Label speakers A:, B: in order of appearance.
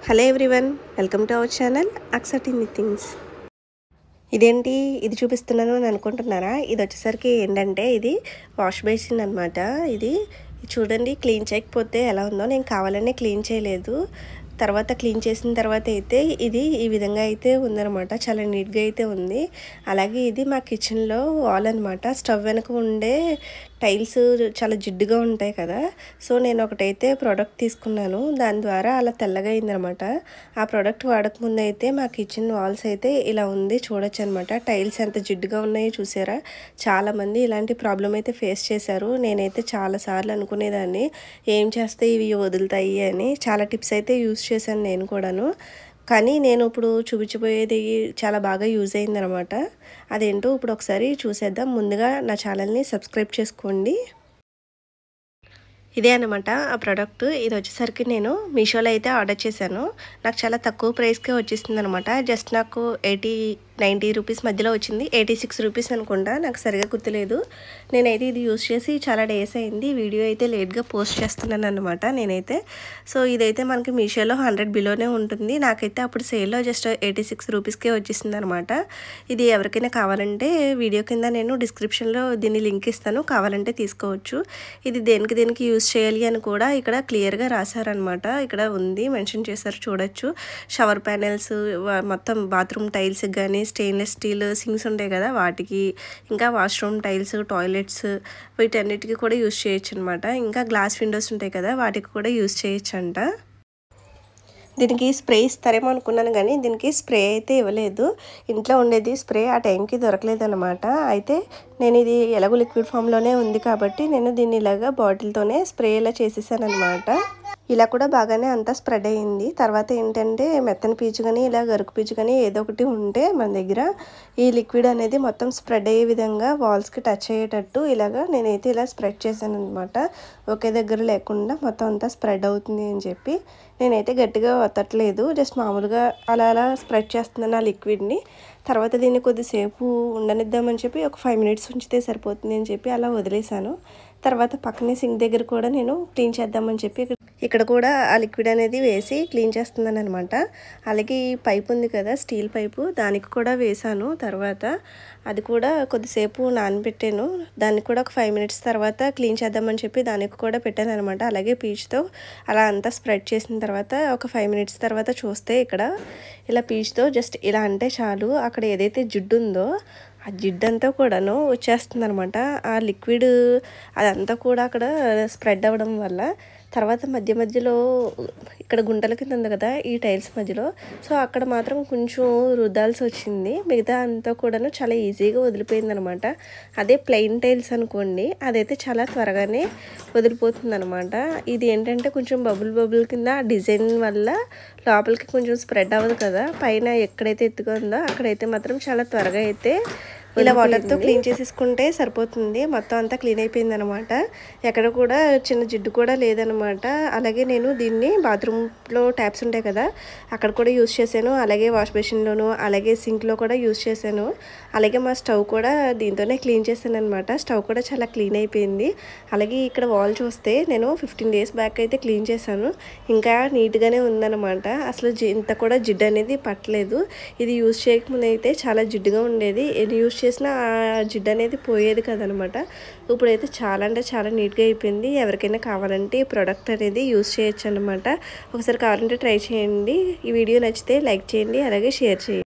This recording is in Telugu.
A: Hello everyone, welcome to our channel అక్సటిని థింగ్స్. ఇదేంటి ఇది చూపిస్తున్నాను అని అనుకుంటున్నారా? ఇది వచ్చేసరికి ఏంటంటే ఇది వాష్ బేసిన్ అనమాట. ఇది చూడండి, క్లీన్ చేయకపోతే ఎలా ఉందో. నేను కావాలనే క్లీన్ చేయలేదు. తర్వాత క్లీన్ చేసిన తర్వాత అయితే ఇది ఈ విధంగా అయితే ఉందన్నమాట. చాలా నీట్గా అయితే ఉంది. అలాగే ఇది మా కిచెన్లో వాల్ అనమాట. స్టవ్ వెనక ఉండే టైల్స్ చాలా జిడ్డుగా ఉంటాయి కదా. సో నేను ఒకటైతే ప్రోడక్ట్ తీసుకున్నాను. దాని ద్వారా అలా తెల్లగా అయిందనమాట. ఆ ప్రోడక్ట్ వాడకముందు అయితే మా కిచెన్ వాల్స్ అయితే ఇలా ఉంది, చూడొచ్చు అనమాట. టైల్స్ ఎంత జిడ్డుగా ఉన్నాయో చూసారా? చాలామంది ఇలాంటి ప్రాబ్లం అయితే ఫేస్ చేశారు. నేనైతే చాలాసార్లు అనుకునేదాన్ని ఏం చేస్తే ఇవి వదులుతాయి అని. చాలా టిప్స్ అయితే యూజ్ చేశాను నేను కూడాను. కానీ నేను ఇప్పుడు చూపించబోయేది చాలా బాగా యూజ్ అయిందనమాట. అదేంటో ఇప్పుడు ఒకసారి చూసేద్దాం. ముందుగా నా ఛానల్ని సబ్స్క్రైబ్ చేసుకోండి. ఇదే అనమాట ఆ ప్రోడక్ట్. ఇది వచ్చేసరికి నేను మీషోలో అయితే ఆర్డర్ చేశాను. నాకు చాలా తక్కువ ప్రైస్కే వచ్చేసింది అనమాట. జస్ట్ నాకు 90 రూపీస్ మధ్యలో వచ్చింది. 86 రూపీస్ అనుకుంటా, నాకు సరిగా గుర్తులేదు. నేనైతే ఇది యూజ్ చేసి చాలా డేస్ అయింది. వీడియో అయితే లేట్గా పోస్ట్ చేస్తున్నాను అనమాట నేనైతే. సో ఇదైతే మనకి మీషోలో 100 బిలోనే ఉంటుంది. నాకైతే అప్పుడు సేల్లో జస్ట్ 86 రూపీస్కే వచ్చేసింది అనమాట. ఇది ఎవరికైనా కావాలంటే వీడియో కింద నేను డిస్క్రిప్షన్లో దీన్ని లింక్ ఇస్తాను, కావాలంటే తీసుకోవచ్చు. ఇది దేనికి యూజ్ చేయాలి అని కూడా ఇక్కడ క్లియర్గా రాశారనమాట. ఇక్కడ ఉంది, మెన్షన్ చేశారు, చూడొచ్చు. షవర్ ప్యానెల్స్, మొత్తం బాత్రూమ్ టైల్స్ కానీ, స్టెయిన్లెస్ స్టీల్ సింక్స్ ఉంటాయి కదా వాటికి, ఇంకా వాష్రూమ్ టైల్స్, టాయిలెట్స్, వీటన్నిటికీ కూడా యూజ్ చేయొచ్చు అనమాట. ఇంకా గ్లాస్ విండోస్ ఉంటాయి కదా వాటికి కూడా యూజ్ చేయొచ్చు అంట. దీనికి స్ప్రే ఇస్తారేమో అనుకున్నాను, కానీ దీనికి స్ప్రే అయితే ఇవ్వలేదు. ఇంట్లో ఉండేది స్ప్రే ఆ టైంకి దొరకలేదు అనమాట. అయితే నేను ఇది ఎలాగో లిక్విడ్ ఫామ్లోనే ఉంది కాబట్టి నేను దీన్ని ఇలాగా బాటిల్తోనే స్ప్రే ఇలా చేసేసాను అనమాట. ఇలా కూడా బాగానే అంతా స్ప్రెడ్ అయ్యింది. తర్వాత ఏంటంటే మెత్తని పీచు కానీ ఇలా గరుకు పీచు కానీ ఏదో ఒకటి ఉంటే మన దగ్గర ఈ లిక్విడ్ అనేది మొత్తం స్ప్రెడ్ అయ్యే విధంగా వాల్స్కి టచ్ అయ్యేటట్టు ఇలాగా నేనైతే ఇలా స్ప్రెడ్ చేశాను అనమాట. ఒకే దగ్గర లేకుండా మొత్తం అంతా స్ప్రెడ్ అవుతుంది అని చెప్పి నేనైతే గట్టిగా వత్తట్లేదు, జస్ట్ మామూలుగా అలా స్ప్రెడ్ చేస్తున్నాను ఆ లిక్విడ్ని. తర్వాత దీన్ని కొద్దిసేపు ఉండనిద్దామని చెప్పి ఒక 5 మినిట్స్ ఉంచితే సరిపోతుంది అని చెప్పి అలా వదిలేసాను. తర్వాత పక్కనే సింక్ దగ్గర కూడా నేను క్లీన్ చేద్దామని చెప్పి ఇక్కడ కూడా ఆ లిక్విడ్ అనేది వేసి క్లీన్ చేస్తున్నాను అనమాట. అలాగే ఈ పైప్ ఉంది కదా, స్టీల్ పైపు, దానికి కూడా వేసాను. తర్వాత అది కూడా కొద్దిసేపు నానబెట్టాను. దాన్ని కూడా ఒక 5 మినిట్స్ తర్వాత క్లీన్ చేద్దామని చెప్పి దానికి కూడా పెట్టాను అనమాట. అలాగే పీచుతో అలా అంతా స్ప్రెడ్ చేసిన తర్వాత ఒక 5 మినిట్స్ తర్వాత చూస్తే ఇక్కడ ఇలా పీచుతో జస్ట్ ఇలా అంటే చాలు, అక్కడ ఏదైతే జిడ్డు ఉందో ఆ జిడ్డంతా కూడాను వచ్చేస్తుంది అనమాట. ఆ లిక్విడ్ అదంతా కూడా అక్కడ స్ప్రెడ్ అవ్వడం వల్ల తర్వాత మధ్యలో ఇక్కడ గుంటల కింద ఉంది కదా ఈ టైల్స్ మధ్యలో, సో అక్కడ మాత్రం కొంచెం రుద్దాల్సి వచ్చింది. మిగతా అంతా కూడాను చాలా ఈజీగా వదిలిపోయింది అనమాట. అదే ప్లెయిన్ టైల్స్ అనుకోండి, అదైతే చాలా త్వరగానే వదిలిపోతుంది అనమాట. ఇది ఏంటంటే కొంచెం బబుల్ కింద డిజైన్ వల్ల లోపలికి కొంచెం స్ప్రెడ్ అవ్వదు కదా. పైన ఎక్కడైతే ఎత్తుగా ఉందో అక్కడైతే మాత్రం చాలా త్వరగా అయితే ఇలా వాటర్తో క్లీన్ చేసేసుకుంటే సరిపోతుంది. మొత్తం అంతా క్లీన్ అయిపోయింది అనమాట. ఎక్కడ కూడా చిన్న జిడ్డు కూడా లేదనమాట. అలాగే నేను దీన్ని బాత్రూంలో ట్యాప్స్ ఉంటాయి కదా అక్కడ కూడా యూజ్ చేశాను. అలాగే వాష్ బేసిన్లోను, అలాగే సింక్లో కూడా యూజ్ చేశాను. అలాగే మా స్టవ్ కూడా దీంతోనే క్లీన్ చేశాను అనమాట. స్టవ్ కూడా చాలా క్లీన్ అయిపోయింది. అలాగే ఇక్కడ వాల్ చూస్తే నేను 15 డేస్ బ్యాక్ అయితే క్లీన్ చేశాను. ఇంకా నీట్గానే ఉందన్నమాట. అసలు ఇంత కూడా జిడ్డు అనేది పట్టలేదు. ఇది యూజ్ చేయకముందు అయితే చాలా జిడ్డుగా ఉండేది. యూజ్ చేసిన ఆ జిడ్డు అనేది పోయేది కదనమాట. ఇప్పుడైతే చాలా అంటే చాలా నీట్గా అయిపోయింది. ఎవరికైనా కావాలంటే ఈ ప్రోడక్ట్ అనేది యూజ్ చేయొచ్చు అనమాట. ఒకసారి కావాలంటే ట్రై చేయండి. ఈ వీడియో నచ్చితే లైక్ చేయండి, అలాగే షేర్ చేయండి.